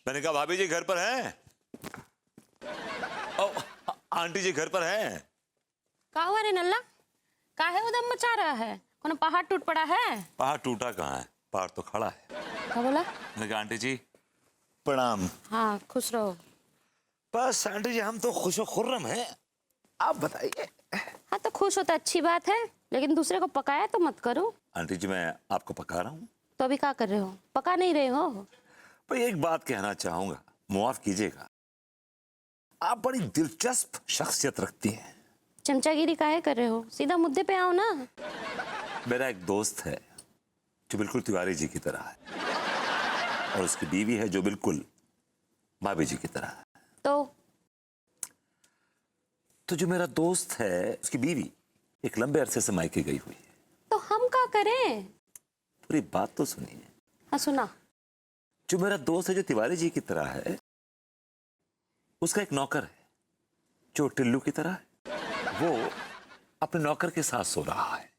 मैंने कहा भाभी जी घर पर हैं? आंटी जी घर पर हैं? का हुआ रे नल्ला? काहे उदम मचा रहा है? कोनो पहाड़ टूट पड़ा है? पहाड़ टूटा कहाँ है, पहाड़ तो खड़ा है। क्या बोला? मैंने कहा आंटी जी प्रणाम। हाँ खुश रहो। बस आंटी जी हम तो खुश खुर्रम हैं, आप बताइए। हाँ तो खुश होता अच्छी बात है, लेकिन दूसरे को पकाया तो मत करो। आंटी जी मैं आपको पका रहा हूँ। तो अभी क्या कर रहे हो? पका नहीं रहे हो? पर एक बात कहना चाहूंगा, मुआफ कीजिएगा, आप बड़ी दिलचस्प शख्सियत रखती हैं। चमचागिरी काहे कर रहे हो? सीधा मुद्दे पे आओ ना। मेरा एक दोस्त है जो बिल्कुल तिवारी जी की तरह है, और उसकी बीवी है जो बिल्कुल भाभी जी की तरह है। तो जो मेरा दोस्त है उसकी बीवी एक लंबे अरसे से मायके गई हुई है। तो हम क्या करें? पूरी बात तो सुनिए। हाँ सुना। जो मेरा दोस्त है जो तिवारी जी की तरह है, उसका एक नौकर है जो टिल्लू की तरह है। वो अपने नौकर के साथ सो रहा है।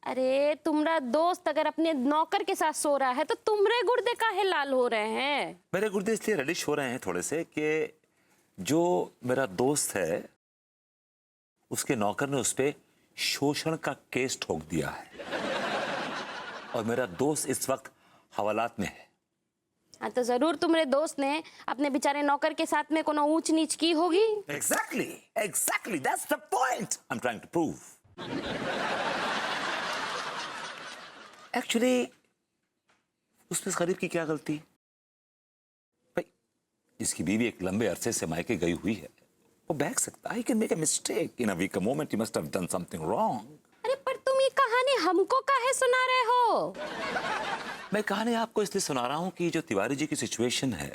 अरे तुम्हारा दोस्त अगर अपने नौकर के साथ सो रहा है तो तुम्हारे गुर्दे काहे लाल हो रहे हैं? मेरे गुर्दे इसलिए रेडिश हो रहे हैं थोड़े से कि जो मेरा दोस्त है उसके नौकर ने उस पे शोषण का केस ठोक दिया है, और मेरा दोस्त इस वक्त हवालात में है। हाँ तो जरूर तुम्हारे दोस्त ने अपने बेचारे नौकर के साथ में कोनो ऊंच नीच की होगी। Exactly, that's the point I'm trying to prove. Actually, उसमें इस गरीब की क्या गलती? भाई, जिसकी बीवी एक लंबे अरसे से मायके गई हुई है, वो बहक सकता है। He can make a mistake in a weaker moment. He must have done something wrong. अरे पर तुम ये कहानी हमको काहे सुना रहे हो? मैं कहानी आपको इसलिए सुना रहा हूं कि जो तिवारी जी की सिचुएशन है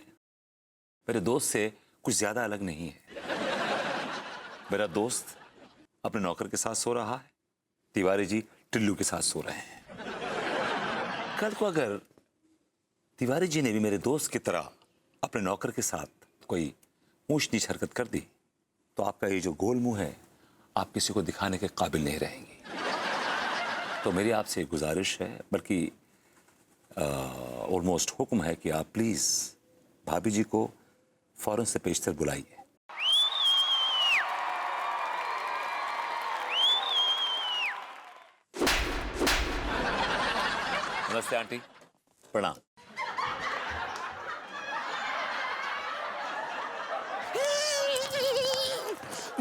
मेरे दोस्त से कुछ ज्यादा अलग नहीं है। मेरा दोस्त अपने नौकर के साथ सो रहा है, तिवारी जी टिल्लू के साथ सो रहे हैं। कल को अगर तिवारी जी ने भी मेरे दोस्त की तरह अपने नौकर के साथ कोई ऊंच नीच हरकत कर दी तो आपका ये जो गोल मुंह है आप किसी को दिखाने के काबिल नहीं रहेंगे। तो मेरी आपसे गुजारिश है, बल्कि ऑलमोस्ट हुक्म है कि आप प्लीज भाभी जी को फौरन से पेशतर बुलाइए। नमस्ते आंटी, प्रणाम।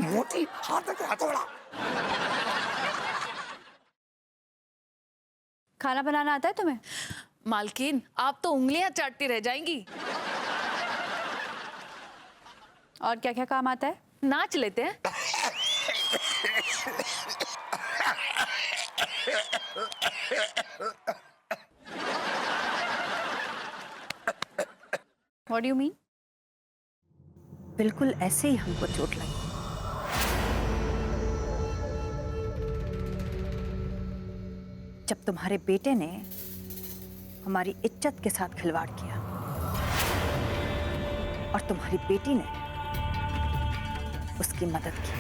मोटी हाथ का हथौड़ा। खाना बनाना आता है तुम्हें? मालकिन आप तो उंगलियां चाटती रह जाएंगी। और क्या क्या काम आता है? नाच लेते हैं। What do you mean? बिल्कुल ऐसे ही हमको चोट लगी। जब तुम्हारे बेटे ने हमारी इज्जत के साथ खिलवाड़ किया और तुम्हारी बेटी ने उसकी मदद की।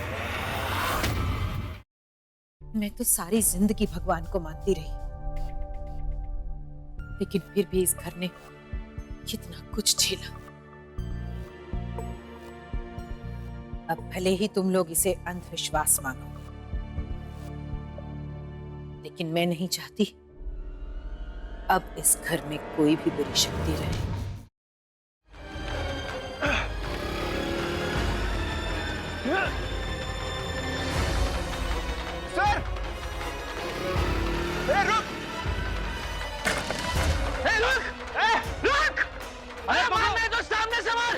मैं तो सारी जिंदगी भगवान को मानती रही, लेकिन फिर भी इस घर ने कितना कुछ झेला। अब भले ही तुम लोग इसे अंधविश्वास मानो, लेकिन मैं नहीं चाहती अब इस घर में कोई भी बुरी शक्ति रहे। सर! रुक! रुक! अरे मारने तो सामने से मार!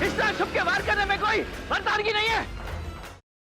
इस तरह छुप के वार करने में कोई मर्दानगी नहीं है।